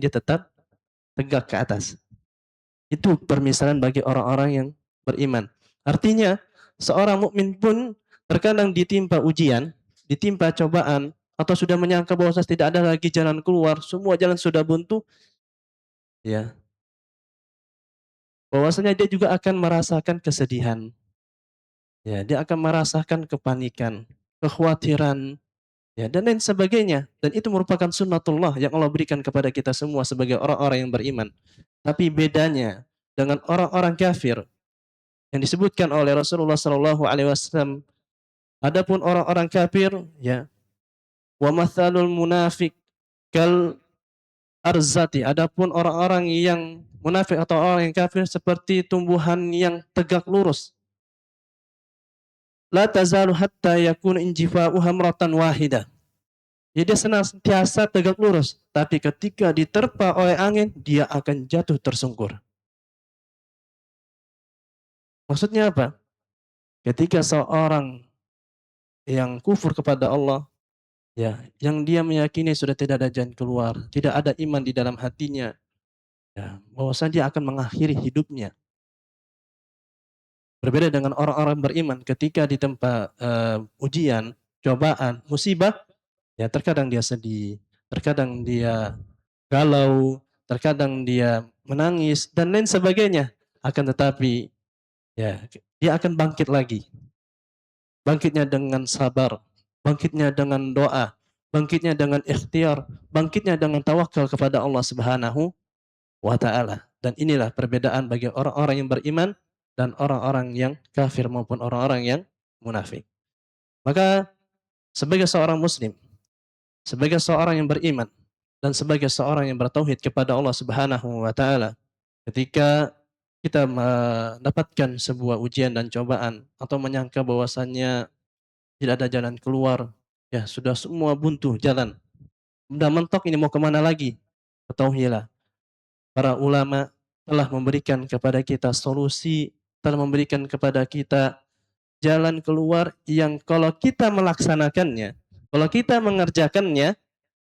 dia tetap tegak ke atas. Itu permisalan bagi orang-orang yang beriman. Artinya, seorang mukmin pun terkadang ditimpa ujian, ditimpa cobaan, atau sudah menyangka bahwa tidak ada lagi jalan keluar, semua jalan sudah buntu, ya, bahwasanya dia juga akan merasakan kesedihan. Ya, dia akan merasakan kepanikan, kekhawatiran, ya, dan lain sebagainya. Dan itu merupakan sunnatullah yang Allah berikan kepada kita semua sebagai orang-orang yang beriman. Tapi bedanya dengan orang-orang kafir yang disebutkan oleh Rasulullah Shallallahu Alaihi Wasallam. Adapun orang-orang kafir, ya, wa mathalul munafik kal arzati. Adapun orang-orang yang munafik atau orang yang kafir seperti tumbuhan yang tegak lurus. La tazalu hatta yakun injifa'uha maratan wahidah. Jadi dia senantiasa tegak lurus, tapi ketika diterpa oleh angin, dia akan jatuh tersungkur. Maksudnya apa? Ketika seorang yang kufur kepada Allah, ya, yang dia meyakini sudah tidak ada jalan keluar, tidak ada iman di dalam hatinya, ya, bahwasanya dia akan mengakhiri hidupnya. Berbeda dengan orang-orang beriman ketika ditempa ujian, cobaan, musibah, ya terkadang dia sedih, terkadang dia galau, terkadang dia menangis dan lain sebagainya. Akan tetapi, ya, dia akan bangkit lagi. Bangkitnya dengan sabar, bangkitnya dengan doa, bangkitnya dengan ikhtiar, bangkitnya dengan tawakal kepada Allah Subhanahu wa taala. Dan inilah perbedaan bagi orang-orang yang beriman dan orang-orang yang kafir maupun orang-orang yang munafik. Maka sebagai seorang muslim, sebagai seorang yang beriman dan sebagai seorang yang bertauhid kepada Allah Subhanahu wa taala, ketika kita mendapatkan sebuah ujian dan cobaan atau menyangka bahwasannya tidak ada jalan keluar, ya sudah semua buntu jalan, udah mentok ini mau kemana lagi? Ketahuilah, para ulama telah memberikan kepada kita solusi, telah memberikan kepada kita jalan keluar yang kalau kita melaksanakannya, kalau kita mengerjakannya,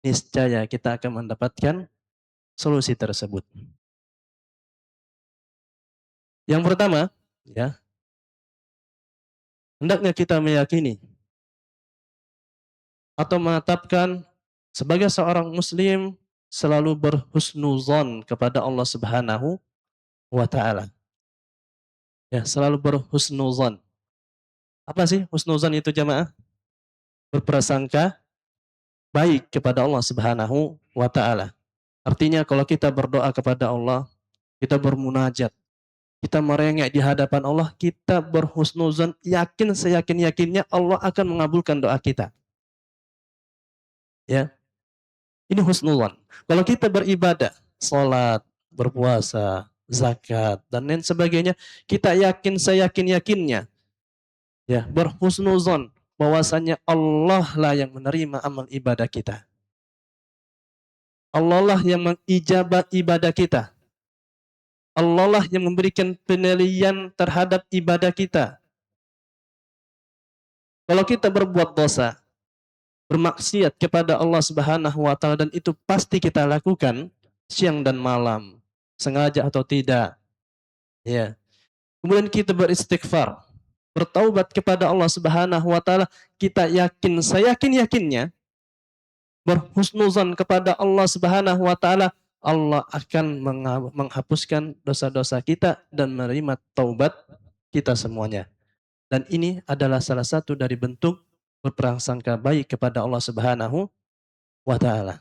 niscaya kita akan mendapatkan solusi tersebut. Yang pertama, ya, hendaknya kita meyakini atau menetapkan sebagai seorang muslim selalu berhusnuzon kepada Allah Subhanahu wa taala. Ya, selalu berhusnuzon. Apa sih husnuzon itu jamaah? Berprasangka baik kepada Allah Subhanahu wa taala. Artinya kalau kita berdoa kepada Allah, kita bermunajat, kita merengek di hadapan Allah, kita berhusnuzon, yakin seyakin-yakinnya Allah akan mengabulkan doa kita. Ya, ini husnuzon. Kalau kita beribadah, salat, berpuasa, zakat dan lain sebagainya, kita yakin seyakin-yakinnya, ya, berhusnuzon bahwasanya Allah lah yang menerima amal ibadah kita. Allah lah yang mengijabah ibadah kita. Allah lah yang memberikan penilaian terhadap ibadah kita. Kalau kita berbuat dosa, bermaksiat kepada Allah Subhanahu wa taala dan itu pasti kita lakukan siang dan malam, sengaja atau tidak, ya. Kemudian kita beristighfar, bertaubat kepada Allah Subhanahu wa taala, kita yakin seyakin-yakinnya berhusnuzan kepada Allah Subhanahu wa taala, Allah akan menghapuskan dosa-dosa kita dan menerima taubat kita semuanya. Dan ini adalah salah satu dari bentuk berprasangka baik kepada Allah Subhanahu wa taala.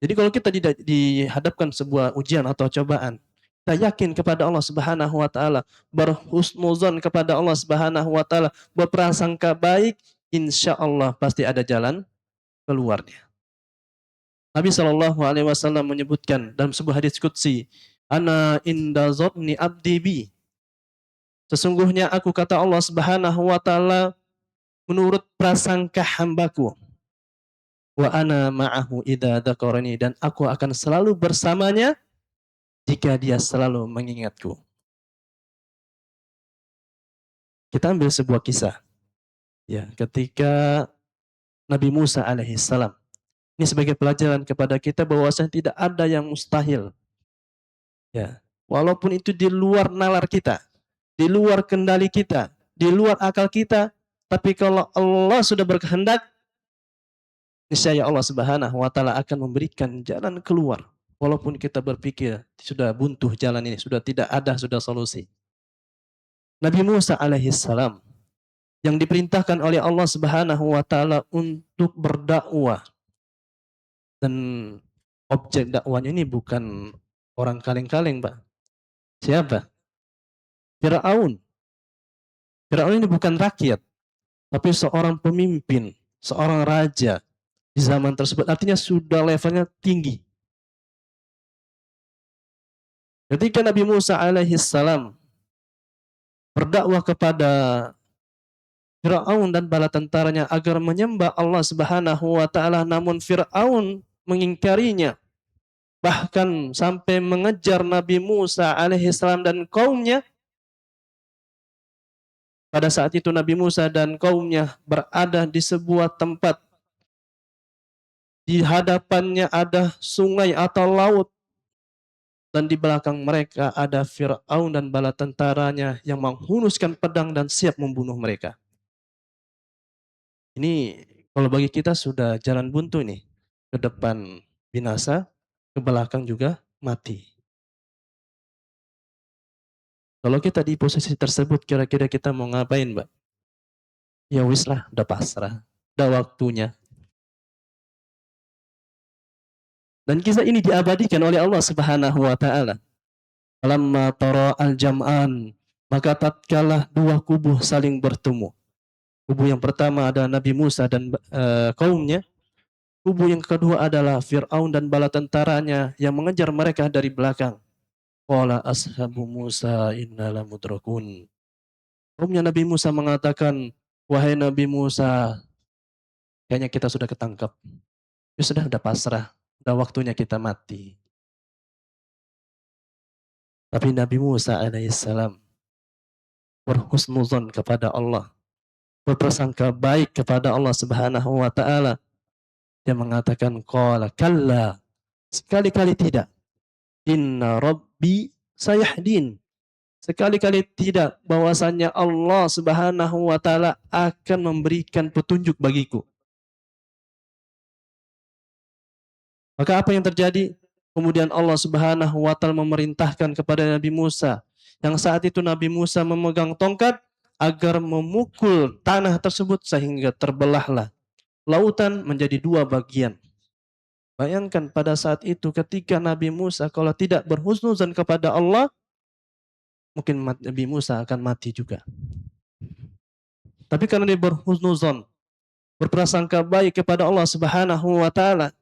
Jadi kalau kita dihadapkan sebuah ujian atau cobaan, kita yakin kepada Allah Subhanahu wa taala, berhusnuzon kepada Allah Subhanahu wa taala, berprasangka baik, insya Allah pasti ada jalan keluarnya. Nabi Shallallahu Alaihi Wasallam menyebutkan dalam sebuah hadis qudsi, Ana inda zonni abdi bi. Sesungguhnya aku, kata Allah Subhanahu wa taala, menurut prasangka hambaku. Wa ana ma'ahu idza dzakarani, dan aku akan selalu bersamanya jika dia selalu mengingatku. Kita ambil sebuah kisah, ya, ketika Nabi Musa alaihissalam Ini sebagai pelajaran kepada kita bahwasanya tidak ada yang mustahil. Ya, walaupun itu di luar nalar kita, di luar kendali kita, di luar akal kita, tapi kalau Allah sudah berkehendak, niscaya Allah Subhanahu wa taala akan memberikan jalan keluar. Walaupun kita berpikir sudah buntu jalan ini, sudah tidak ada, sudah solusi. Nabi Musa alaihissalam yang diperintahkan oleh Allah Subhanahu wa taala untuk berdakwah, dan objek dakwanya ini bukan orang kaleng-kaleng, Pak. Siapa? Firaun. Firaun ini bukan rakyat, tapi seorang pemimpin, seorang raja di zaman tersebut. Artinya sudah levelnya tinggi. Ketika Nabi Musa alaihissalam berdakwah kepada Firaun dan bala tentaranya agar menyembah Allah Subhanahu wa taala, namun Firaun mengingkarinya, bahkan sampai mengejar Nabi Musa alaihissalam dan kaumnya. Pada saat itu Nabi Musa dan kaumnya berada di sebuah tempat, di hadapannya ada sungai atau laut, dan di belakang mereka ada Fir'aun dan bala tentaranya yang menghunuskan pedang dan siap membunuh mereka. Ini kalau bagi kita sudah jalan buntu nih. Ke depan binasa, ke belakang juga mati. Kalau kita di posisi tersebut, kira-kira kita mau ngapain, Mbak? Ya wis lah, udah pasrah. Udah waktunya. Dan kisah ini diabadikan oleh Allah Subhanahu wa taala. Falamma tara al-jam'an, maka tatkala dua kubu saling bertemu. Kubu yang pertama adalah Nabi Musa dan kaumnya. Kubu yang kedua adalah Fir'aun dan bala tentaranya yang mengejar mereka dari belakang. Qala ashabu Musa inna lamudrakun. Kaumnya Nabi Musa mengatakan, wahai Nabi Musa, kayaknya kita sudah ketangkap. Ya sudah pasrah. Udah waktunya kita mati. Tapi Nabi Musa alaihissalam berhusnuzon kepada Allah, berprasangka baik kepada Allah Subhanahu wa taala. Dia mengatakan qala kalla, sekali-kali tidak. Inna rabbi sayahdin. Sekali-kali tidak, bahwasannya Allah Subhanahu wa taala akan memberikan petunjuk bagiku. Maka apa yang terjadi? Kemudian Allah Subhanahu wa taala memerintahkan kepada Nabi Musa, yang saat itu Nabi Musa memegang tongkat, agar memukul tanah tersebut sehingga terbelahlah lautan menjadi dua bagian. Bayangkan pada saat itu ketika Nabi Musa kalau tidak berhusnuzan kepada Allah, mungkin Nabi Musa akan mati juga. Tapi karena dia berhusnuzan, berprasangka baik kepada Allah Subhanahu wa taala,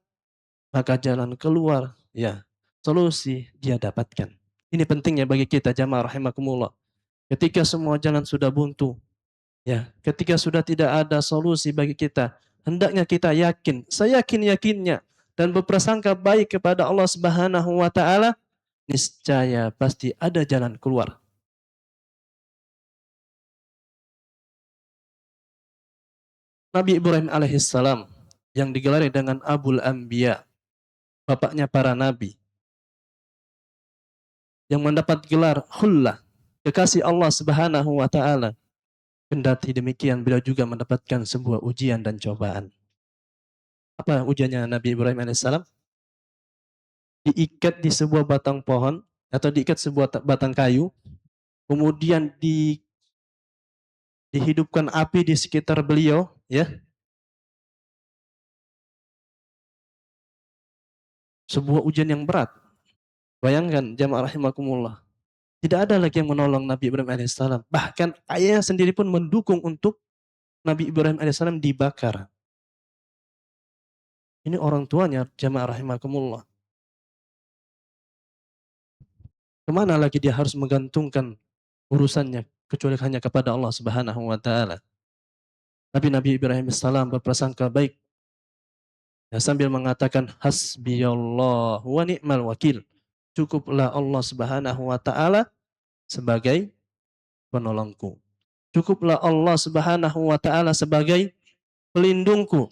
maka jalan keluar, ya, solusi dia dapatkan. Ini pentingnya bagi kita jamaah rahimakumullah. Ketika semua jalan sudah buntu, ya, ketika sudah tidak ada solusi bagi kita, hendaknya kita yakin, saya yakin-yakinnya, dan berprasangka baik kepada Allah Subhanahu wa taala, niscaya pasti ada jalan keluar. Nabi Ibrahim alaihissalam yang digelari dengan Abul Anbiya, bapaknya para nabi, yang mendapat gelar khullah, kekasih Allah Subhanahu wa taala. Kendati demikian, beliau juga mendapatkan sebuah ujian dan cobaan. Apa ujiannya Nabi Ibrahim alaihissalam? Diikat di sebuah batang pohon atau diikat sebuah batang kayu, kemudian dihidupkan api di sekitar beliau, ya. Sebuah ujian yang berat. Bayangkan jamaah rahimakumullah. Tidak ada lagi yang menolong Nabi Ibrahim alaihissalam. Bahkan ayahnya sendiri pun mendukung untuk Nabi Ibrahim alaihissalam dibakar. Ini orang tuanya jamaah rahimakumullah. Kemana lagi dia harus menggantungkan urusannya kecuali hanya kepada Allah Subhanahu wa taala. Tapi Nabi Ibrahim alaihissalam berprasangka baik, ya, sambil mengatakan hasbiyallah wa ni'mal wakil. Cukuplah Allah Subhanahu wa taala sebagai penolongku. Cukuplah Allah Subhanahu wa taala sebagai pelindungku.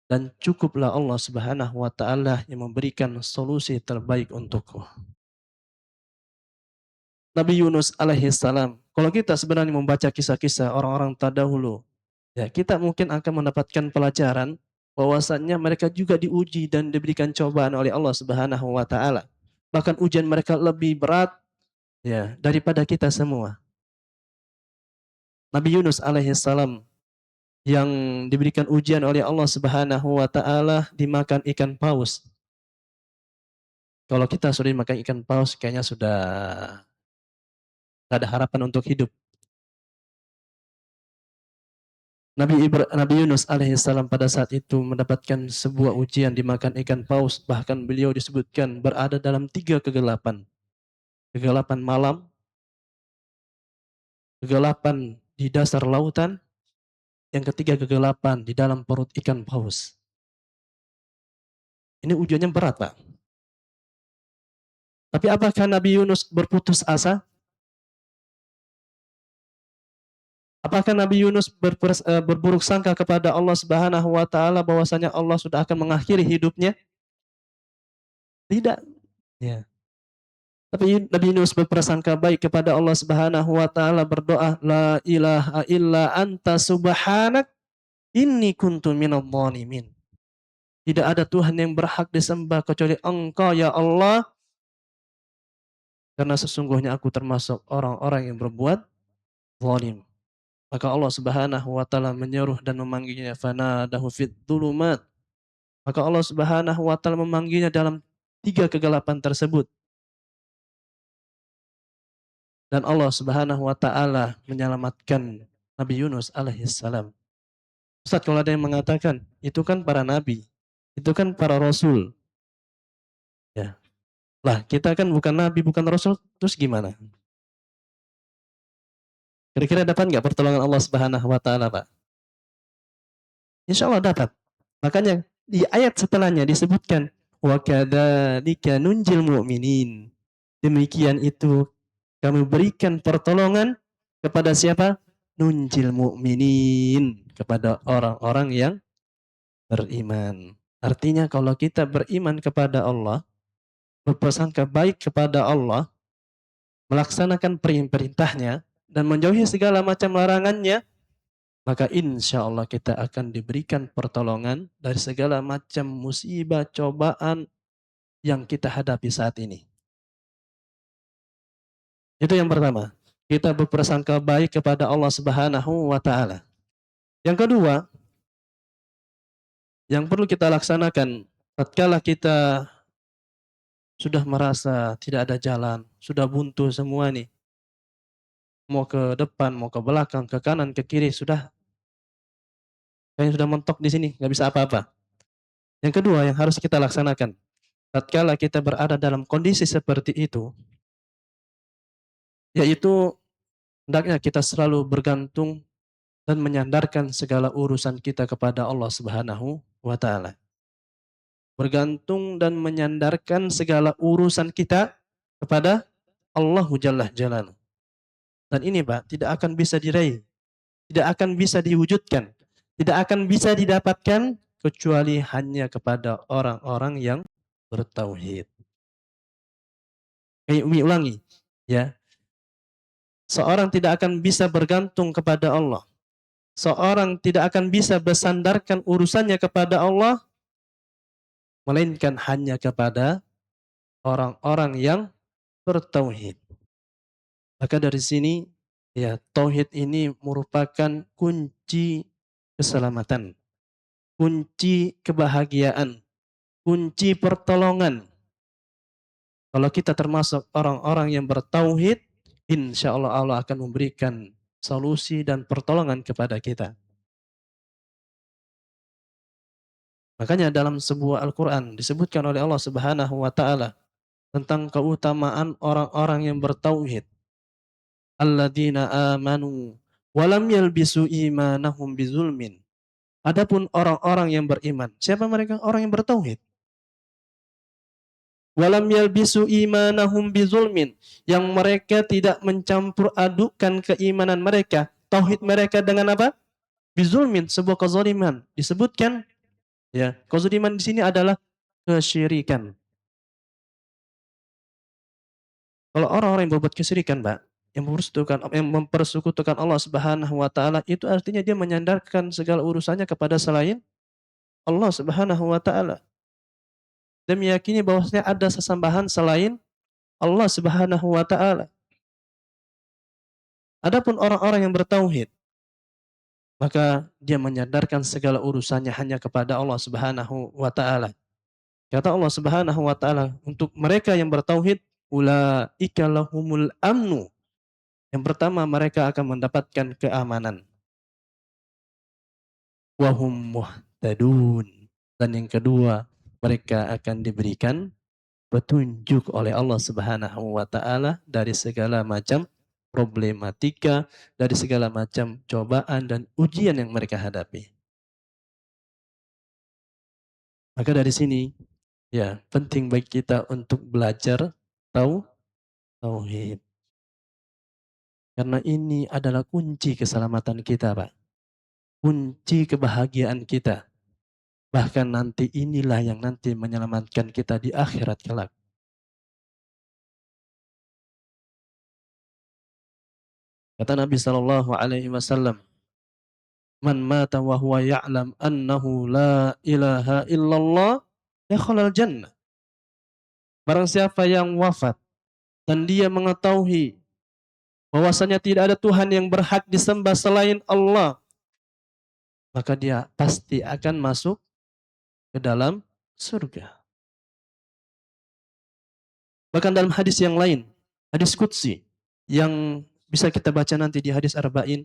dan cukuplah Allah Subhanahu wa taala yang memberikan solusi terbaik untukku. Nabi Yunus alaihi salam. Kalau kita sebenarnya membaca kisah-kisah orang-orang terdahulu, ya kita mungkin akan mendapatkan pelajaran bahwasannya mereka juga diuji dan diberikan cobaan oleh Allah Subhanahu wa taala. Bahkan ujian mereka lebih berat ya daripada kita semua. Nabi Yunus alaihi salam yang diberikan ujian oleh Allah Subhanahu wa taala dimakan ikan paus. Kalau kita sudah dimakan ikan paus kayaknya sudah tidak ada harapan untuk hidup. Nabi Yunus alaihissalam pada saat itu mendapatkan sebuah ujian dimakan ikan paus. Bahkan beliau disebutkan berada dalam 3 kegelapan. Kegelapan malam, kegelapan di dasar lautan, yang ketiga kegelapan di dalam perut ikan paus. Ini ujiannya berat, Pak. Tapi apakah Nabi Yunus berputus asa? Apakah Nabi Yunus berburuk sangka kepada Allah Subhanahu wa taala bahwasanya Allah sudah akan mengakhiri hidupnya? Tidak. Ya. Tapi Nabi Yunus berprasangka baik kepada Allah Subhanahu wa taala, berdoa, la ilaha illa anta subhanak inni kuntu minadh dhalimin. Tidak ada Tuhan yang berhak disembah kecuali Engkau ya Allah, karena sesungguhnya aku termasuk orang-orang yang berbuat zalim. Maka Allah Subhanahu wa taala menyeru dan memanggilnya, fanadahu fid dhulumat. Maka Allah Subhanahu wa taala memanggilnya dalam 3 kegelapan tersebut. Dan Allah Subhanahu wa taala menyelamatkan Nabi Yunus alaihissalam. Ustaz, kalau ada yang mengatakan, itu kan para nabi, itu kan para rasul. Ya. Lah, kita kan bukan nabi, bukan rasul, terus gimana? Kira-kira dapat nggak pertolongan Allah Subhanahu wa taala, Pak? Insya Allah dapat. Makanya di ayat setelahnya disebutkan, wa kadzalika nunjil mu'minin. Demikian itu kami berikan pertolongan kepada siapa? Nunjil mu'minin, kepada orang-orang yang beriman. Artinya kalau kita beriman kepada Allah, berprasangka baik kepada Allah, melaksanakan perintahnya, dan menjauhi segala macam larangannya, maka insya Allah kita akan diberikan pertolongan dari segala macam musibah, cobaan yang kita hadapi saat ini. Itu yang pertama. Kita berprasangka baik kepada Allah Subhanahu wa taala. Yang kedua, yang perlu kita laksanakan tatkala kita sudah merasa tidak ada jalan, sudah buntu semua nih. Mau ke depan, mau ke belakang, ke kanan, ke kiri, kayaknya sudah mentok di sini, nggak bisa apa-apa. Yang kedua yang harus kita laksanakan, tatkala kita berada dalam kondisi seperti itu, yaitu hendaknya kita selalu bergantung dan menyandarkan segala urusan kita kepada Allah Subhanahu wa taala. Bergantung dan menyandarkan segala urusan kita kepada Allah Jalla Jalaluhu. Dan ini Pak, tidak akan bisa diraih, tidak akan bisa diwujudkan, tidak akan bisa didapatkan kecuali hanya kepada orang-orang yang bertauhid. Umi ulangi, ya. Seorang tidak akan bisa bergantung kepada Allah. Seorang tidak akan bisa bersandarkan urusannya kepada Allah, melainkan hanya kepada orang-orang yang bertauhid. Maka dari sini, ya, tauhid ini merupakan kunci keselamatan, kunci kebahagiaan, kunci pertolongan. Kalau kita termasuk orang-orang yang bertauhid, insya Allah Allah akan memberikan solusi dan pertolongan kepada kita. Makanya dalam sebuah Al-Quran disebutkan oleh Allah Subhanahu wa taala tentang keutamaan orang-orang yang bertauhid. Alladzina amanu walam yalbisu imanahum bizulmin. Adapun orang-orang yang beriman, siapa mereka? Orang yang bertauhid. Walam yalbisu imanahum bizulmin, yang mereka tidak mencampur adukkan keimanan mereka, tauhid mereka dengan apa? Bizulmin, sebuah kezaliman. Disebutkan Ya, kezaliman di sini adalah kesyirikan. Kalau orang-orang yang berbuat kesyirikan, Mbak, yang mempersekutukan Allah Subhanahu wa taala, itu artinya dia menyandarkan segala urusannya kepada selain Allah Subhanahu wa taala. Dan meyakini bahwasanya ada sesembahan selain Allah Subhanahu wa taala. Adapun orang-orang yang bertauhid, maka dia menyandarkan segala urusannya hanya kepada Allah Subhanahu wa taala. Kata Allah Subhanahu wa taala untuk mereka yang bertauhid, ulaika lahumul amnu. Yang pertama mereka akan mendapatkan keamanan. Wahum muhtadun. Dan yang kedua, mereka akan diberikan petunjuk oleh Allah Subhanahu wa taala dari segala macam problematika, dari segala macam cobaan dan ujian yang mereka hadapi. Maka dari sini ya penting bagi kita untuk belajar tahu tauhid. Karena ini adalah kunci keselamatan kita, Pak. Kunci kebahagiaan kita. Bahkan nanti inilah yang nanti menyelamatkan kita di akhirat kelak. Kata Nabi sallallahu alaihi wasallam, "Man mata wa huwa ya'lam annahu la ilaha illallah dakhala jannah." Barang siapa yang wafat dan dia mengetahui bahwasanya tidak ada Tuhan yang berhak disembah selain Allah, maka dia pasti akan masuk ke dalam surga. Bahkan dalam hadis yang lain, hadis qudsi yang bisa kita baca nanti di hadis arba'in,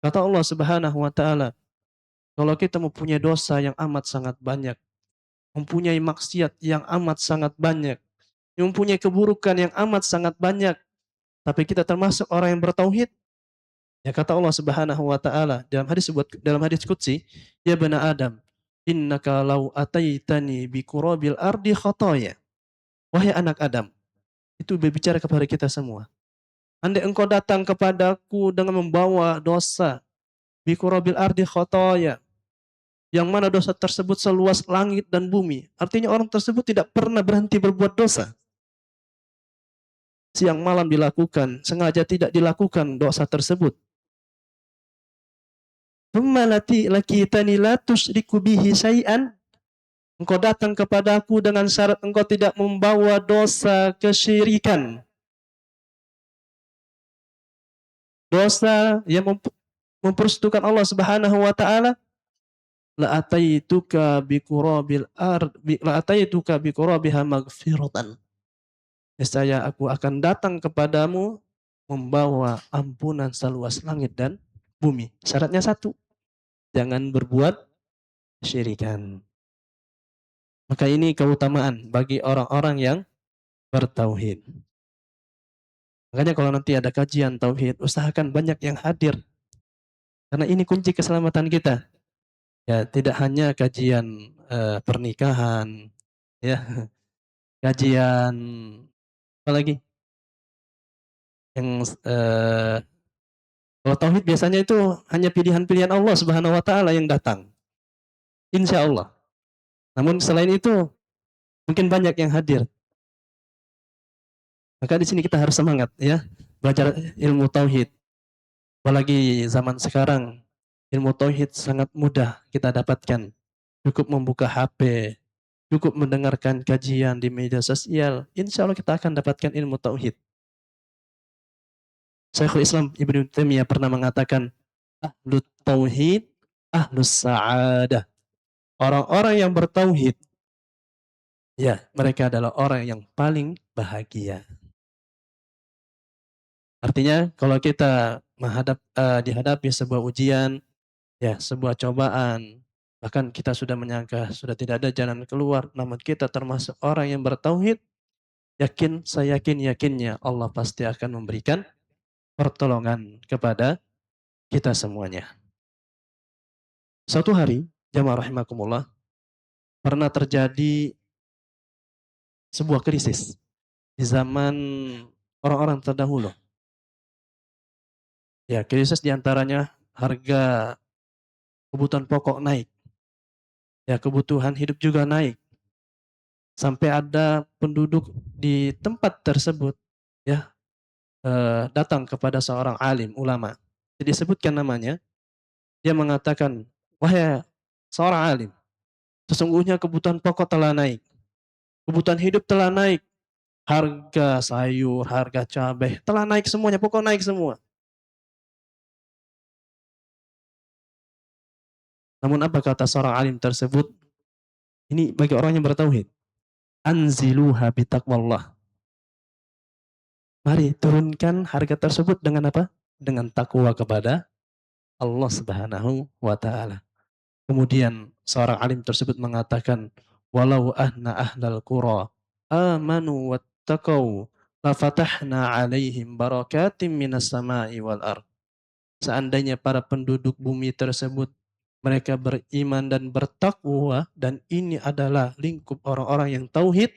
kata Allah Subhanahu wa taala, kalau kita mempunyai dosa yang amat sangat banyak, mempunyai maksiat yang amat sangat banyak, mempunyai keburukan yang amat sangat banyak, tapi kita termasuk orang yang bertauhid, ya kata Allah Subhanahu wa taala dalam hadis qudsi, ya bani Adam, innaka law ataitani bi qurabil ardi khataya. Wahai anak Adam, itu berbicara kepada kita semua. Andai engkau datang kepadaku dengan membawa dosa bi qurabil ardi khataya, yang mana dosa tersebut seluas langit dan bumi. Artinya orang tersebut tidak pernah berhenti berbuat dosa. Siang malam dilakukan, sengaja tidak dilakukan dosa tersebut. Thumma lakitani la tusyriku bihi syai'an. Engkau datang kepadaku dengan syarat engkau tidak membawa dosa kesyirikan. Dosa yang mempersekutukan Allah Subhanahu wa taala, la ataituka biqurabil ard la ataituka biqurabiha maghfiratan. Niscaya aku akan datang kepadamu membawa ampunan seluas langit dan bumi. Syaratnya satu, jangan berbuat syirikan. Maka ini keutamaan bagi orang-orang yang bertauhid. Makanya kalau nanti ada kajian tauhid, usahakan banyak yang hadir. Karena ini kunci keselamatan kita. Ya, tidak hanya kajian pernikahan, ya, kajian apa lagi? Yang kalau tauhid biasanya itu hanya pilihan-pilihan Allah Subhanahu wa taala yang datang. Insya Allah. Namun selain itu mungkin banyak yang hadir. Maka di sini kita harus semangat ya, belajar ilmu tauhid. Apalagi zaman sekarang ilmu tauhid sangat mudah kita dapatkan. Cukup membuka HP, cukup mendengarkan kajian di media sosial. Insya Allah kita akan dapatkan ilmu tauhid. Syekhul Islam Ibnu Taimiyah pernah mengatakan, ahlut tauhid, ahlus sa'adah. Orang-orang yang bertauhid, ya mereka adalah orang yang paling bahagia. Artinya kalau kita dihadapi sebuah ujian, ya sebuah cobaan, bahkan kita sudah menyangka sudah tidak ada jalan keluar, namun kita termasuk orang yang bertauhid, saya yakinnya Allah pasti akan memberikan pertolongan kepada kita semuanya. Suatu hari, jamaah rahimakumullah, pernah terjadi sebuah krisis di zaman orang-orang terdahulu. Ya, krisis diantaranya harga kebutuhan pokok naik. ya kebutuhan hidup juga naik. Sampai ada penduduk di tempat tersebut ya datang kepada seorang alim ulama. Jadi disebutkan namanya, dia mengatakan, wahai seorang alim, sesungguhnya kebutuhan pokok telah naik, kebutuhan hidup telah naik, harga sayur, harga cabai telah naik semuanya, pokok naik semua. Namun apa kata seorang alim tersebut? Ini bagi orang yang bertauhid. Anziluha bitaqwallah. Mari turunkan harga tersebut dengan apa? Dengan takwa kepada Allah Subhanahu wa taala. Kemudian seorang alim tersebut mengatakan, walau ahna ahlal qura amanu wattaqau lafatahna alaihim barakatim minas sama'i wal ard. Seandainya para penduduk bumi tersebut mereka beriman dan bertakwa, dan ini adalah lingkup orang-orang yang tauhid,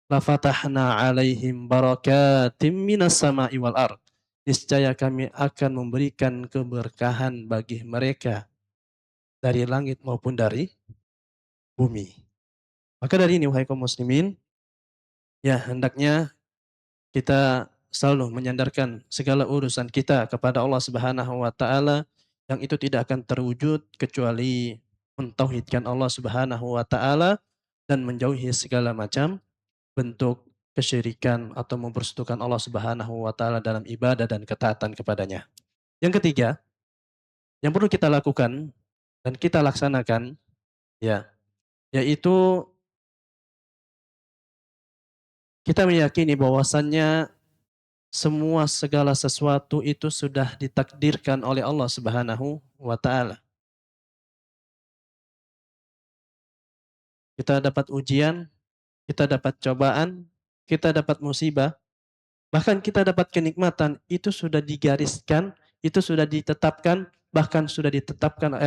lafatahna alaihim barakatim minas sama'i wal ard. Niscaya kami akan memberikan keberkahan bagi mereka dari langit maupun dari bumi. Maka dari ini wahai kaum muslimin, ya hendaknya kita selalu menyandarkan segala urusan kita kepada Allah Subhanahu wa taala, yang itu tidak akan terwujud kecuali mentauhidkan Allah Subhanahu wa taala dan menjauhi segala macam bentuk kesyirikan atau mempersekutukan Allah Subhanahu wa taala dalam ibadah dan ketaatan kepadanya. Yang ketiga, yang perlu kita lakukan dan kita laksanakan ya, yaitu kita meyakini bahwasannya semua segala sesuatu itu sudah ditakdirkan oleh Allah Subhanahu wa taala. Kita dapat ujian, kita dapat cobaan, kita dapat musibah, bahkan kita dapat kenikmatan, itu sudah digariskan, itu sudah ditetapkan, bahkan sudah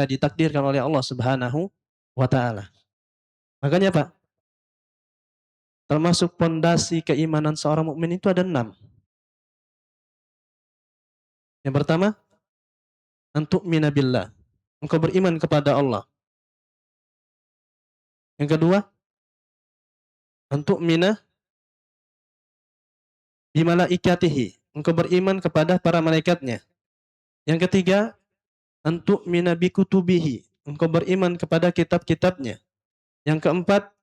ditakdirkan oleh Allah Subhanahu wa taala. Makanya Pak, termasuk pondasi keimanan seorang mukmin itu ada 6. Yang pertama, antu'mina billah. Engkau beriman kepada Allah. Yang kedua, antu'mina bimalaikatihi. Engkau beriman kepada para malaikatnya. Yang ketiga, antu'mina bikutubihi. Engkau beriman kepada kitab-kitabnya. Yang keempat,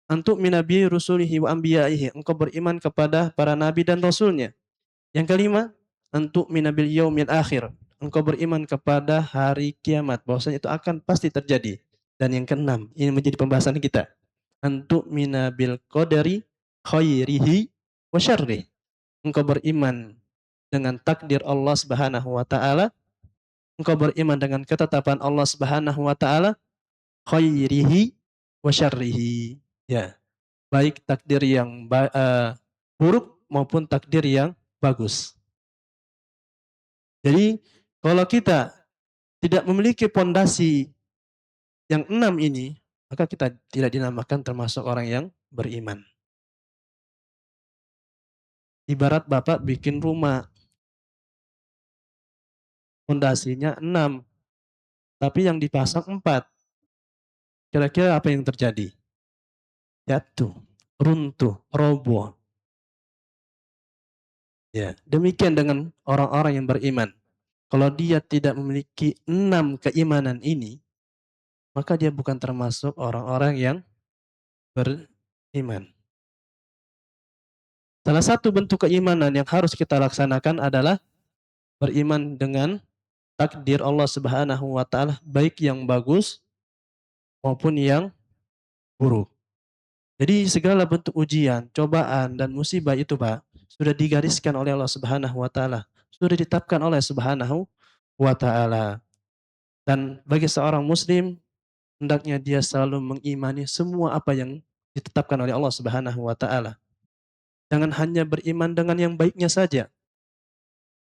antu'mina bi rusulihi wa anbiyaihi. Engkau beriman kepada para nabi dan rasulnya. Yang kelima, antu'mina bil yaumil akhir. Engkau beriman kepada hari kiamat, bahwasanya itu akan pasti terjadi. Dan yang keenam, ini menjadi pembahasan kita. Antu'mina bil qadari khairihi wa syarrih. Engkau beriman dengan takdir Allah Subhanahu wa taala, engkau beriman dengan ketetapan Allah Subhanahu wa taala, khairihi wa syarrihi. Ya, baik takdir yang buruk maupun takdir yang bagus. Jadi, kalau kita tidak memiliki pondasi yang 6 ini, maka kita tidak dinamakan termasuk orang yang beriman. Ibarat Bapak bikin rumah, pondasinya 6, tapi yang dipasang 4. Kira-kira apa yang terjadi? Jatuh, runtuh, roboh. Ya, demikian dengan orang-orang yang beriman. Kalau dia tidak memiliki 6 keimanan ini, maka dia bukan termasuk orang-orang yang beriman. Salah satu bentuk keimanan yang harus kita laksanakan adalah beriman dengan takdir Allah Subhanahu wa taala, baik yang bagus maupun yang buruk. Jadi segala bentuk ujian, cobaan dan musibah itu Pak, sudah digariskan oleh Allah Subhanahu wa taala, sudah ditetapkan oleh Subhanahu wa taala. Dan bagi seorang muslim, hendaknya dia selalu mengimani semua apa yang ditetapkan oleh Allah Subhanahu wa taala. Jangan hanya beriman dengan yang baiknya saja.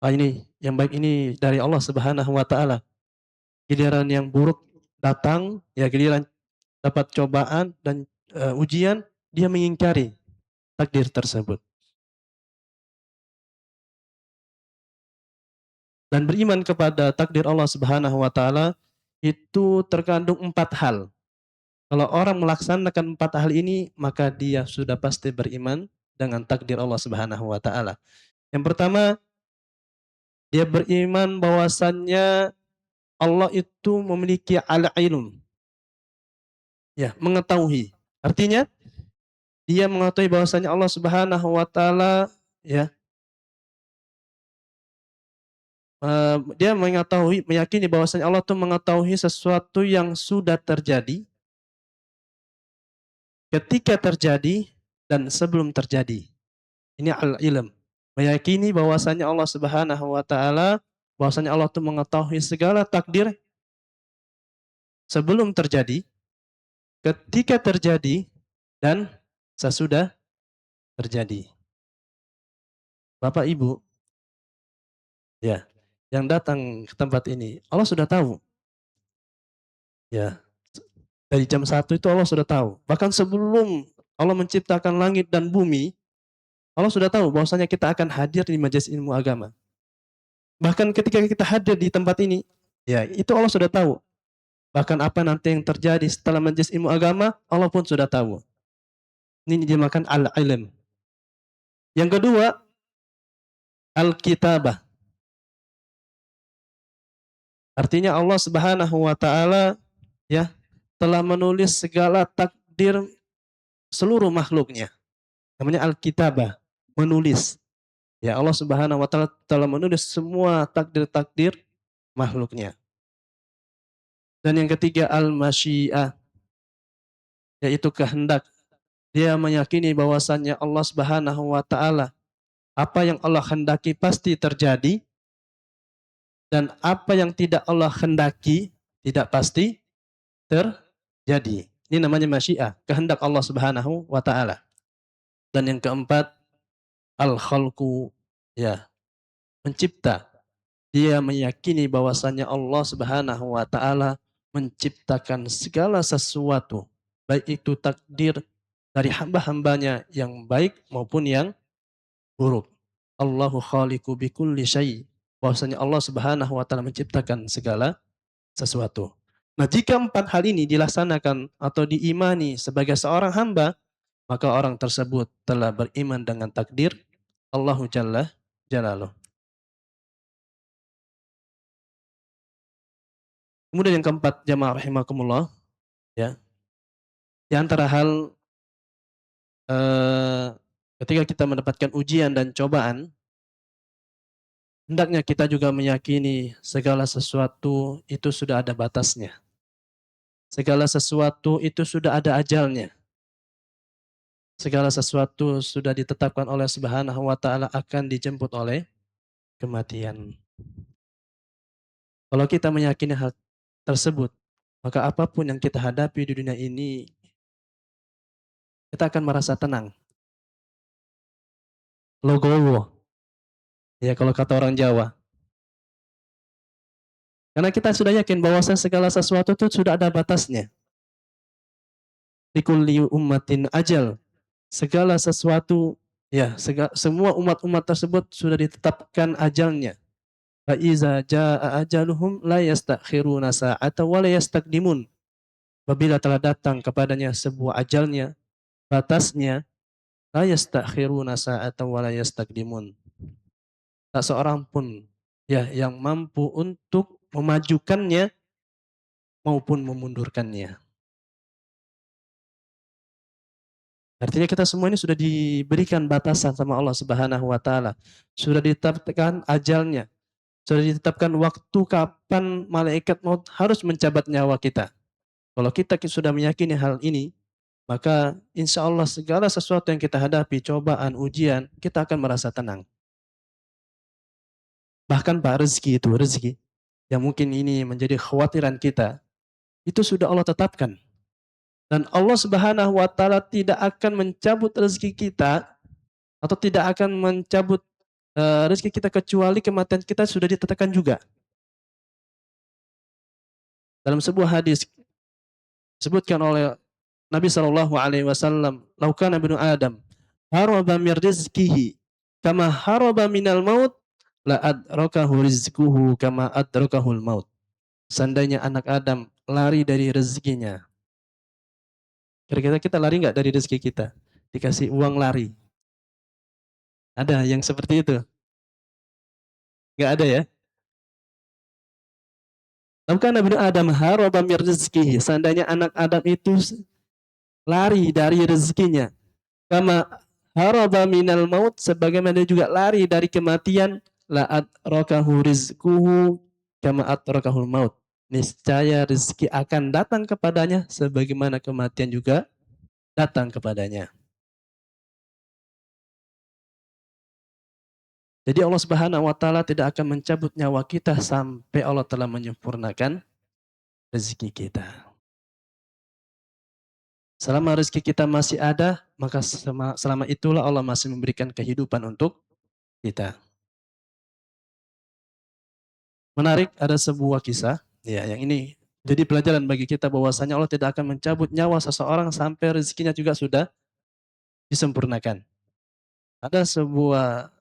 Ini yang baik ini dari Allah Subhanahu wa taala. Giliran yang buruk datang, ya giliran dapat cobaan dan ujian, dia mengingkari takdir tersebut. Dan beriman kepada takdir Allah Subhanahu wa taala itu terkandung 4 hal. Kalau orang melaksanakan 4 hal ini, maka dia sudah pasti beriman dengan takdir Allah Subhanahu wa taala. Yang pertama, dia beriman bahwasannya Allah itu memiliki al-ilm, ya, mengetahui. Artinya, dia mengetahui bahwasanya Allah Subhanahu wa taala, ya, dia mengetahui, meyakini bahwasanya Allah itu mengetahui sesuatu yang sudah terjadi, ketika terjadi, dan sebelum terjadi. Ini al-ilm. Meyakini bahwasanya Allah Subhanahu wa taala, bahwasanya Allah itu mengetahui segala takdir sebelum terjadi, ketika terjadi, dan sesudah terjadi. Bapak Ibu, ya, yang datang ke tempat ini, Allah sudah tahu. Ya, dari jam 1 itu Allah sudah tahu. Bahkan sebelum Allah menciptakan langit dan bumi, Allah sudah tahu bahwasanya kita akan hadir di majelis ilmu agama. Bahkan ketika kita hadir di tempat ini, ya, itu Allah sudah tahu. Bahkan apa nanti yang terjadi setelah majelis ilmu agama, Allah pun sudah tahu. Ini dinamakan al-ilm. Yang kedua, al-kitabah. Artinya Allah Subhanahu wa taala, ya, telah menulis segala takdir seluruh makhluknya. Namanya al-kitabah, menulis. Ya, Allah Subhanahu wa taala telah menulis semua takdir-takdir makhluknya. Dan yang ketiga al-masyiah, yaitu kehendak. Dia meyakini bahwasannya Allah Subhanahu wa taala, apa yang Allah hendaki pasti terjadi, dan apa yang tidak Allah hendaki tidak pasti terjadi. Ini namanya masyiah, kehendak Allah Subhanahu wa taala. Dan yang keempat, al-khalqu, ya, mencipta. Dia meyakini bahwasannya Allah Subhanahu wa taala menciptakan segala sesuatu, baik itu takdir dari hamba-hambanya yang baik maupun yang buruk. Allahu khaliqu bikulli syai'. Bahwasanya Allah Subhanahu wa taala menciptakan segala sesuatu. Nah, jika 4 hal ini dilaksanakan atau diimani sebagai seorang hamba, maka orang tersebut telah beriman dengan takdir Allahu Jalla Jalaluh. Kemudian yang keempat, jamaah rahimakumullah, ya, di antara hal eh, ketika kita mendapatkan ujian dan cobaan, hendaknya kita juga meyakini segala sesuatu itu sudah ada batasnya. Segala sesuatu itu sudah ada ajalnya. Segala sesuatu sudah ditetapkan oleh Subhanahu wa taala akan dijemput oleh kematian. Kalau kita meyakini hal tersebut, maka apapun yang kita hadapi di dunia ini, kita akan merasa tenang. Logowo, ya, kalau kata orang Jawa. Karena kita sudah yakin bahwa segala sesuatu itu sudah ada batasnya. Likulli ummatin ajal. Segala sesuatu, ya, semua umat-umat tersebut sudah ditetapkan ajalnya. Fa iza jaa ajaluhum la yastakhiruna sa'atan wa la yastaqdimun. Apabila telah datang kepadanya sebuah ajalnya, batasnya, la yastakhiruna sa'atan wa la yastaqdimun. Tak seorang pun, ya, yang mampu untuk memajukannya maupun memundurkannya. Artinya kita semua ini sudah diberikan batasan sama Allah Subhanahu wa taala. Sudah ditetapkan ajalnya. Sudah ditetapkan waktu kapan malaikat maut harus mencabut nyawa kita. Kalau kita sudah meyakini hal ini, maka insya Allah segala sesuatu yang kita hadapi, cobaan, ujian, kita akan merasa tenang. Bahkan Pak, rezeki yang mungkin ini menjadi khawatiran kita, itu sudah Allah tetapkan. Dan Allah Subhanahu wa taala tidak akan mencabut rezeki kita atau tidak akan mencabut rezeki kita kecuali kematian kita sudah ditetapkan juga. Dalam sebuah hadis disebutkan oleh Nabi sallallahu alaihi wasallam, "Lau kana ibnu Adam haraba min rizqihi kama haraba minal maut la adrakahu rizquhu kama adrakahul maut." seandainya anak Adam lari dari rezekinya, kira-kira kita lari nggak dari rezeki kita? Dikasih uang lari. Ada yang seperti itu? Nggak ada ya? Lakukan Nabi Adam haraba min rizkihi. Seandainya anak Adam itu lari dari rezekinya. Kama haraba minal maut. Sebagaimana juga lari dari kematian. La'at rokahu rizkuhu kama atrokahul maut. Niscaya rezeki akan datang kepadanya. Sebagaimana kematian juga datang kepadanya. Jadi Allah Subhanahu wa taala tidak akan mencabut nyawa kita sampai Allah telah menyempurnakan rezeki kita. Selama rezeki kita masih ada, maka selama itulah Allah masih memberikan kehidupan untuk kita. Menarik, ada sebuah kisah, ya yang ini jadi pelajaran bagi kita bahwasanya Allah tidak akan mencabut nyawa seseorang sampai rezekinya juga sudah disempurnakan. Ada sebuah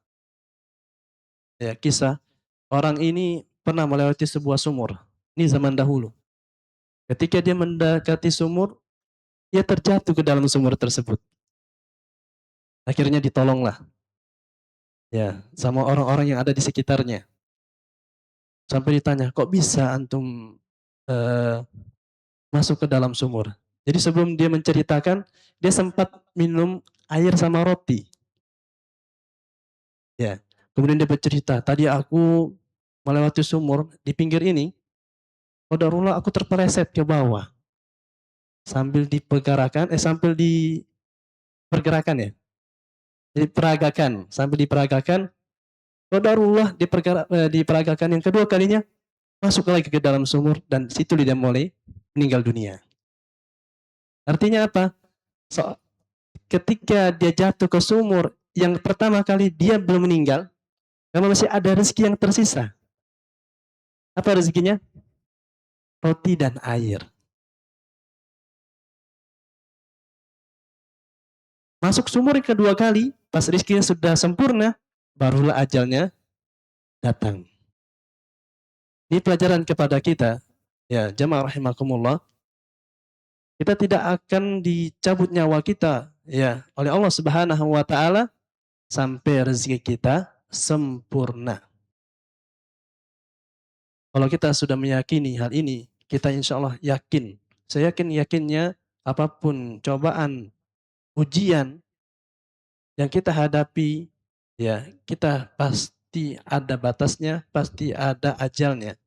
kisah, orang ini pernah melewati sebuah sumur. Ini zaman dahulu. Ketika dia mendekati sumur, dia terjatuh ke dalam sumur tersebut. Akhirnya ditolonglah ya sama orang-orang yang ada di sekitarnya. Sampai ditanya, kok bisa antum eh, masuk ke dalam sumur? Jadi sebelum dia menceritakan, dia sempat minum air sama roti. Ya. Kemudian dia bercerita, tadi aku melewati sumur di pinggir ini, qadarullah aku terpeleset ke bawah. Sambil dipergerakan ya. Sambil diperagakan, qadarullah diperagakan yang kedua kalinya, masuk lagi ke dalam sumur dan situ dia mulai meninggal dunia. Artinya apa? Ketika dia jatuh ke sumur, yang pertama kali dia belum meninggal, karena masih ada rezeki yang tersisa. Apa rezekinya? Roti dan air. Masuk sumur yang kedua kali, pas rezekinya sudah sempurna, barulah ajalnya datang. Ini pelajaran kepada kita, ya jamaah rahimakumullah, kita tidak akan dicabut nyawa kita ya oleh Allah Subhanahu wa taala sampai rezeki kita sempurna. Kalau kita sudah meyakini hal ini, kita insya Allah yakin. Saya yakinnya apapun cobaan, ujian yang kita hadapi, ya kita pasti ada batasnya, pasti ada ajalnya.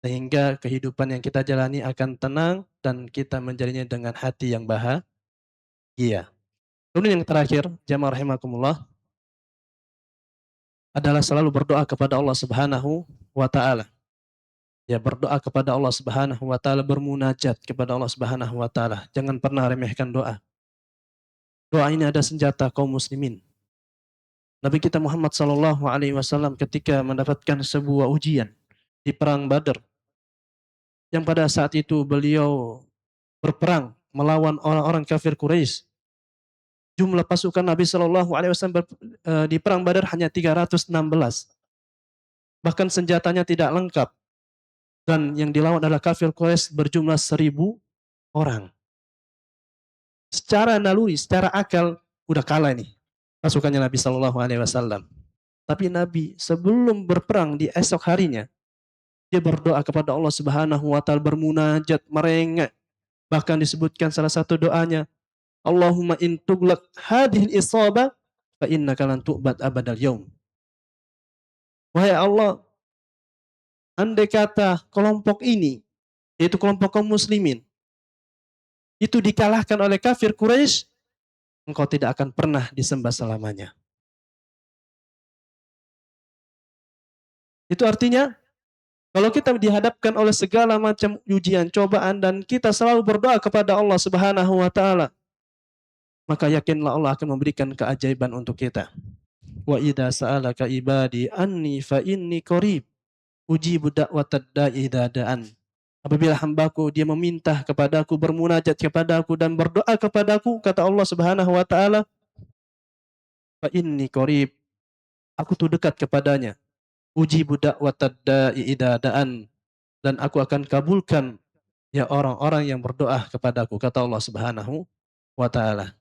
Sehingga kehidupan yang kita jalani akan tenang dan kita menjadinya dengan hati yang bahagia. Kemudian yang terakhir, jamaah rahimakumullah, adalah selalu berdoa kepada Allah Subhanahu wa taala. Ya, berdoa kepada Allah Subhanahu wa taala, bermunajat kepada Allah Subhanahu wa taala. Jangan pernah remehkan doa. Doa ini ada senjata kaum muslimin. Nabi kita Muhammad sallallahu alaihi wasallam ketika mendapatkan sebuah ujian di perang Badar, yang pada saat itu beliau berperang melawan orang-orang kafir Quraisy. Jumlah pasukan Nabi sallallahu alaihi wasallam di perang Badar hanya 316. Bahkan senjatanya tidak lengkap. Dan yang dilawan adalah kafir Quraisy berjumlah 1.000 orang. Secara naluri, secara akal, udah kalah nih pasukannya Nabi Shallallahu Alaihi Wasallam. Tapi Nabi sebelum berperang di esok harinya, dia berdoa kepada Allah Subhanahu Wa Taala, bermunajat, merengek. Bahkan disebutkan salah satu doanya, Allahumma in tuglak hadhil isabah fa innaka lan tu'bad abadal yaum. Wahai Allah, andai kata kelompok ini, yaitu kelompok kaum muslimin, itu dikalahkan oleh kafir Quraisy, engkau tidak akan pernah disembah selamanya. Itu artinya, kalau kita dihadapkan oleh segala macam ujian, cobaan, dan kita selalu berdoa kepada Allah Subhanahu wa taala, maka yakinlah Allah akan memberikan keajaiban untuk kita. Wa idza sa'alaka ibadi anni fa inni qarib ujibu da'watad da'i idza da'an. Apabila hambaku dia meminta kepadaku, bermunajat kepadaku dan berdoa kepadaku, kata Allah Subhanahu wa taala, fa inni qarib, aku tuh dekat kepadanya. Ujibu da'watad da'i idza da'an, dan aku akan kabulkan ya orang-orang yang berdoa kepadaku, kata Allah Subhanahu wa taala.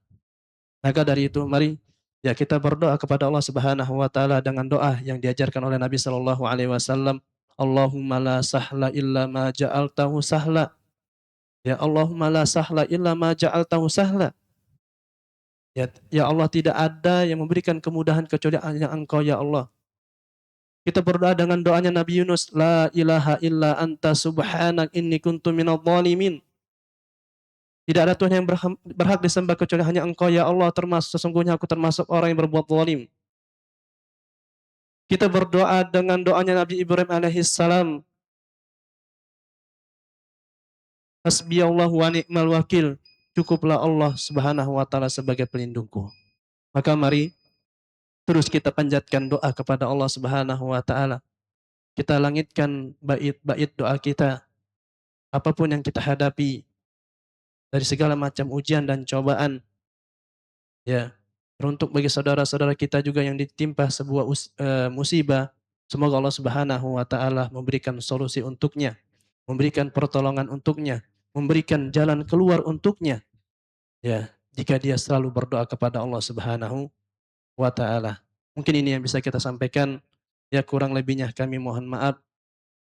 Maka dari itu mari ya kita berdoa kepada Allah Subhanahu wa taala dengan doa yang diajarkan oleh Nabi sallallahu alaihi wasallam. Allahumma la sahla illa ma ja'altahu sahla. Ya Allahumma la sahla illa ma ja'altahu sahla. Ya, ya Allah, tidak ada yang memberikan kemudahan kecuali hanya Engkau ya Allah. Kita berdoa dengan doanya Nabi Yunus, la ilaha illa anta subhanak inni kuntu minadh dhalimin. Tidak ada Tuhan yang berhak disembah kecuali hanya Engkau ya Allah, termasuk sesungguhnya aku termasuk orang yang berbuat zalim. Kita berdoa dengan doanya Nabi Ibrahim alaihi salam, hasbiyallahu wa ni'mal wakil. Cukuplah Allah Subhanahu wa taala sebagai pelindungku. Maka mari terus kita panjatkan doa kepada Allah Subhanahu wa taala. Kita langitkan bait-bait doa kita apapun yang kita hadapi dari segala macam ujian dan cobaan. Ya, teruntuk bagi saudara-saudara kita juga yang ditimpa sebuah musibah, semoga Allah Subhanahu wa taala memberikan solusi untuknya, memberikan pertolongan untuknya, memberikan jalan keluar untuknya. Ya, jika dia selalu berdoa kepada Allah Subhanahu wa taala. Mungkin ini yang bisa kita sampaikan. Ya, kurang lebihnya kami mohon maaf.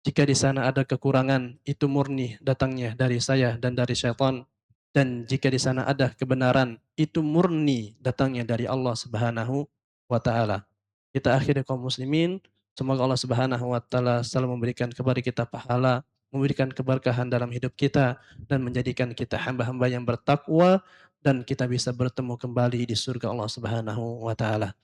Jika di sana ada kekurangan, itu murni datangnya dari saya dan dari syaitan. Dan jika di sana ada kebenaran, itu murni datangnya dari Allah Subhanahu wa taala. Kita akhiri kaum muslimin, semoga Allah Subhanahu wa taala selalu memberikan kepada kita pahala, memberikan keberkahan dalam hidup kita dan menjadikan kita hamba-hamba yang bertakwa dan kita bisa bertemu kembali di surga Allah Subhanahu wa taala.